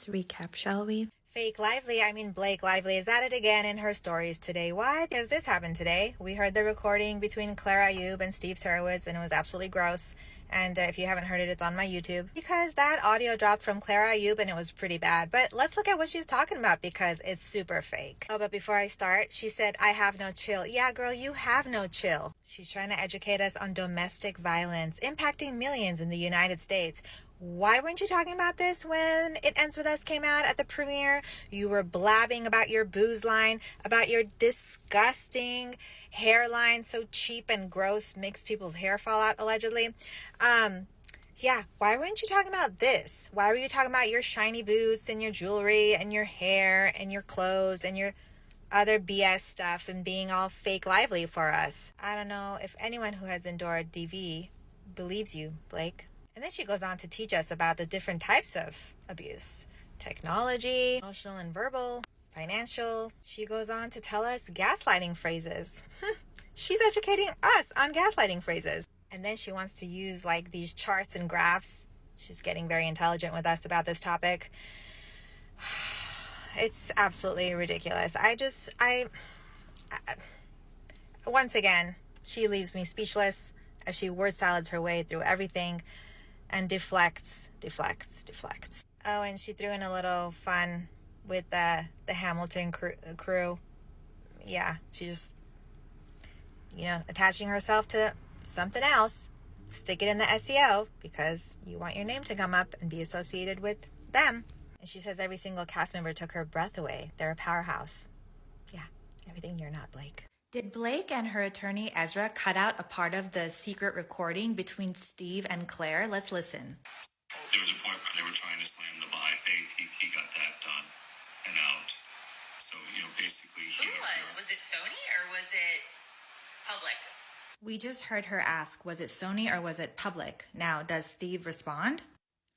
Let's recap, shall we? Blake Lively is at it again in her stories today. Why? Because this happened today. We heard the recording between Claire Ayub and Steve Sarowitz, and it was absolutely gross. And if you haven't heard it, it's on my YouTube. Because that audio dropped from Claire Ayub, and it was pretty bad. But let's look at what she's talking about, because it's super fake. Oh, but before I start, she said, I have no chill. Yeah, girl, you have no chill. She's trying to educate us on domestic violence impacting millions in the United States. Why weren't you talking about this when It Ends With Us came out at the premiere? You were blabbing about your booze line, about your disgusting hairline, so cheap and gross, makes people's hair fall out, allegedly. Yeah, why weren't you talking about this? Why were you talking about your shiny boots and your jewelry and your hair and your clothes and your other BS stuff and being all fake lively for us? I don't know if anyone who has endured DV believes you, Blake. And then she goes on to teach us about the different types of abuse. Technology, emotional and verbal, financial. She goes on to tell us gaslighting phrases. She's educating us on gaslighting phrases. And then she wants to use like these charts and graphs. She's getting very intelligent with us about this topic. It's absolutely ridiculous. Once again, she leaves me speechless as she word salads her way through everything and deflects. Oh, and she threw in a little fun with the Hamilton crew. Yeah, she just, attaching herself to something else. Stick it in the SEO because you want your name to come up and be associated with them. And she says every single cast member took her breath away. They're a powerhouse. Yeah, everything you're not, Blake. Did Blake and her attorney Ezra cut out a part of the secret recording between Steve and Claire? Let's listen. There was a point where they were trying to slam the buy fake. He got that done and out. So, basically... Was it Sony or was it public? We just heard her ask, was it Sony or was it public? Now, does Steve respond?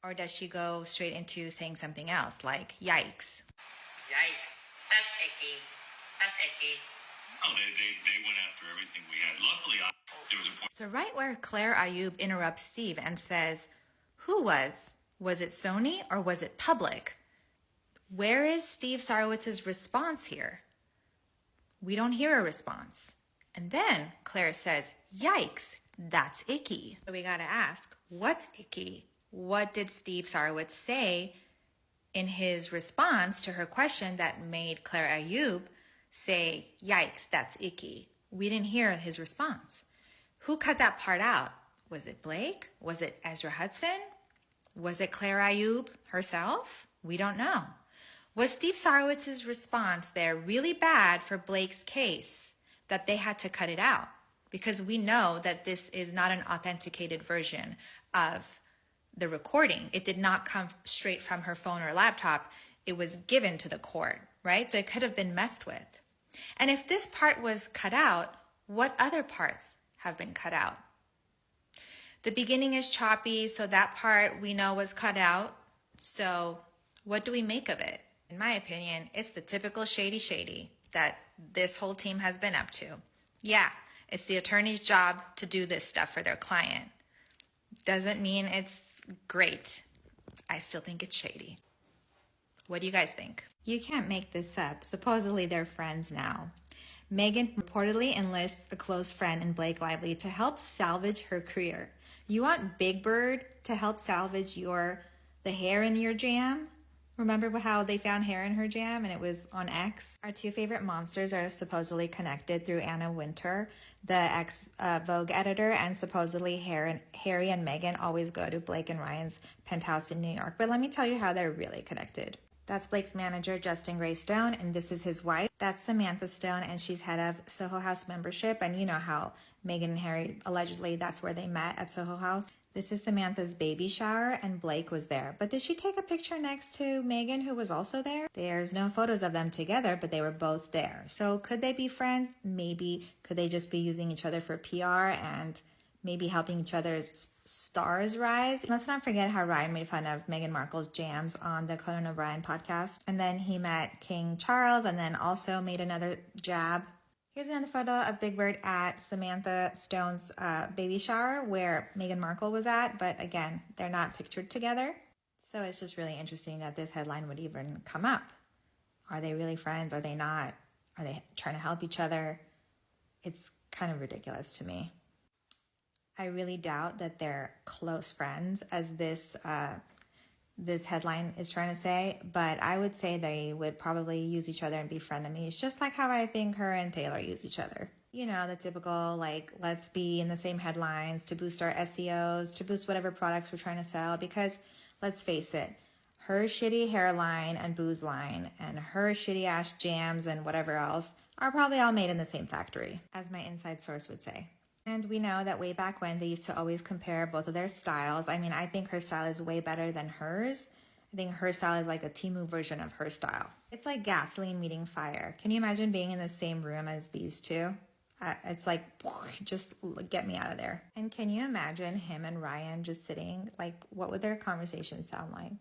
Or does she go straight into saying something else, like, yikes? Yikes. That's icky. Oh, they went after everything we had. Luckily, there was a point... So right where Claire Ayub interrupts Steve and says, who was? Was it Sony or was it public? Where is Steve Sarowitz's response here? We don't hear a response. And then Claire says, yikes, that's icky. So we gotta ask, what's icky? What did Steve Sarowitz say in his response to her question that made Claire Ayub say, yikes, that's icky? We didn't hear his response. Who cut that part out? Was it Blake? Was it Ezra Hudson? Was it Claire Ayub herself? We don't know. Was Steve Sarowitz's response there really bad for Blake's case that they had to cut it out? Because we know that this is not an authenticated version of the recording. It did not come straight from her phone or laptop. It was given to the court, right? So it could have been messed with. And if this part was cut out, what other parts have been cut out? The beginning is choppy, so that part we know was cut out. So what do we make of it? In my opinion, it's the typical shady that this whole team has been up to. Yeah, it's the attorney's job to do this stuff for their client. Doesn't mean it's great. I still think it's shady. What do you guys think? You can't make this up. Supposedly they're friends now. Megan reportedly enlists a close friend in Blake Lively to help salvage her career. You want Big Bird to help salvage the hair in your jam? Remember how they found hair in her jam and it was on X? Our two favorite monsters are supposedly connected through Anna Wintour, the ex-Vogue editor, and supposedly Harry and Meghan always go to Blake and Ryan's penthouse in New York. But let me tell you how they're really connected. That's Blake's manager, Justin Gray Stone, and this is his wife. That's Samantha Stone, and she's head of Soho House membership. And you know how Meghan and Harry, allegedly, that's where they met, at Soho House. This is Samantha's baby shower, and Blake was there. But did she take a picture next to Meghan, who was also there? There's no photos of them together, but they were both there. So could they be friends? Maybe. Could they just be using each other for PR and maybe helping each other's stars rise? Let's not forget how Ryan made fun of Meghan Markle's jams on the Conan O'Brien podcast. And then he met King Charles and then also made another jab. Here's another photo of Big Bird at Samantha Stone's baby shower where Meghan Markle was at. But again, they're not pictured together. So it's just really interesting that this headline would even come up. Are they really friends? Are they not? Are they trying to help each other? It's kind of ridiculous to me. I really doubt that they're close friends, as this headline is trying to say, but I would say they would probably use each other and be frenemies, just like how I think her and Taylor use each other. You know, the typical, like, let's be in the same headlines to boost our SEOs, to boost whatever products we're trying to sell, because let's face it, her shitty hairline and booze line and her shitty ass jams and whatever else are probably all made in the same factory, as my inside source would say. And we know that way back when, they used to always compare both of their styles. I mean, I think her style is way better than hers. I think her style is like a Temu version of her style. It's like gasoline meeting fire. Can you imagine being in the same room as these two? It's like, just get me out of there. And can you imagine him and Ryan just sitting? Like, what would their conversation sound like?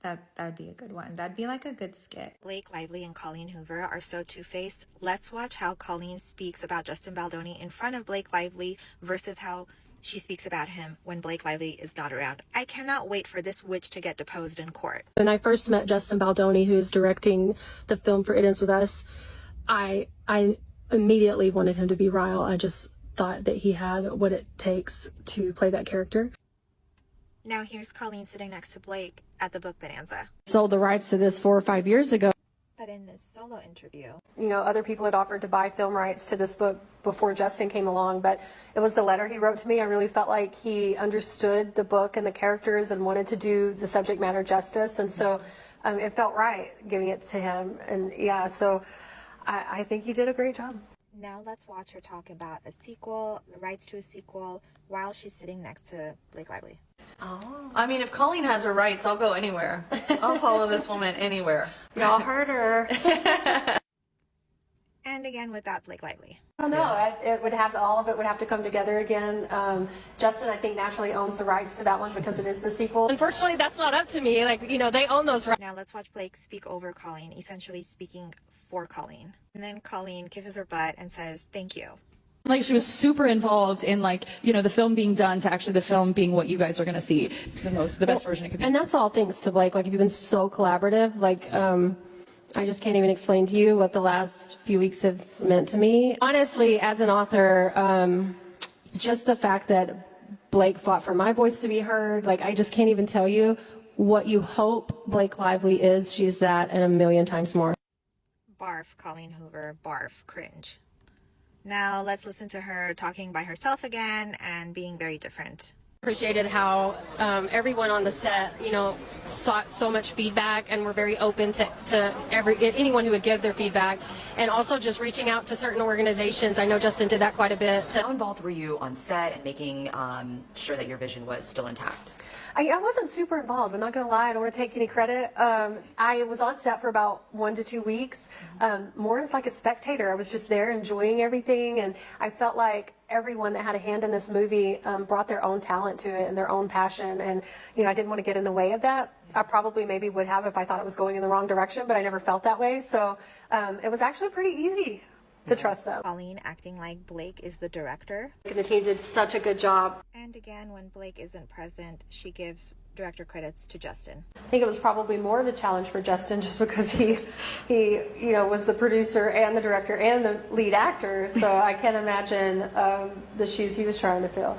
That would be a good one. That'd be like a good skit. Blake Lively and Colleen Hoover are so two-faced. Let's watch how Colleen speaks about Justin Baldoni in front of Blake Lively versus how she speaks about him when Blake Lively is not around. I cannot wait for this witch to get deposed in court. When I first met Justin Baldoni, who is directing the film for It Ends With Us, I immediately wanted him to be Ryle. I just thought that he had what it takes to play that character. Now here's Colleen sitting next to Blake at the book bonanza. Sold the rights to this 4 or 5 years ago. But in this solo interview, You know, other people had offered to buy film rights to this book before Justin came along, but it was the letter he wrote to me. I really felt like he understood the book and the characters and wanted to do the subject matter justice. And so it felt right giving it to him. And yeah, so I think he did a great job. now let's watch her talk about a sequel, the rights to a sequel, while she's sitting next to Blake Lively. Oh. I mean, if Colleen has her rights, I'll go anywhere. I'll follow this woman anywhere. Y'all heard her. And again, without Blake Lively. Oh no, it would have, all of it would have to come together again. Justin, I think, naturally owns the rights to that one because it is the sequel. Unfortunately, that's not up to me. Like, you know, they own those rights. Now let's watch Blake speak over Colleen, essentially speaking for Colleen. And then Colleen kisses her butt and says, "Thank you." Like, she was super involved in, like, you know, the film being done to actually the film being what you guys are going to see. It's the best version it could be. And that's all thanks to Blake. Like, you've been so collaborative. Like, I just can't even explain to you what the last few weeks have meant to me. Honestly, as an author, just the fact that Blake fought for my voice to be heard, like, I just can't even tell you what you hope Blake Lively is. She's that and a million times more. Barf, Colleen Hoover, barf, cringe. Now let's listen to her talking by herself again and being very different. Appreciated how everyone on the set, you know, sought so much feedback and were very open to anyone who would give their feedback, and also just reaching out to certain organizations. I know Justin did that quite a bit. How involved were you on set and making sure that your vision was still intact? I wasn't super involved. I'm not going to lie. I don't want to take any credit. I was on set for about 1 to 2 weeks, more as like a spectator. I was just there enjoying everything, and I felt like everyone that had a hand in this movie brought their own talent to it and their own passion, and you know, I didn't want to get in the way of that. I probably maybe would have if I thought it was going in the wrong direction, but I never felt that way. So it was actually pretty easy to trust them. Colleen acting like Blake is the director. And the team did such a good job. And again, when Blake isn't present, she gives director credits to Justin. I think it was probably more of a challenge for Justin just because he you know, was the producer and the director and the lead actor. So I can't imagine the shoes he was trying to fill.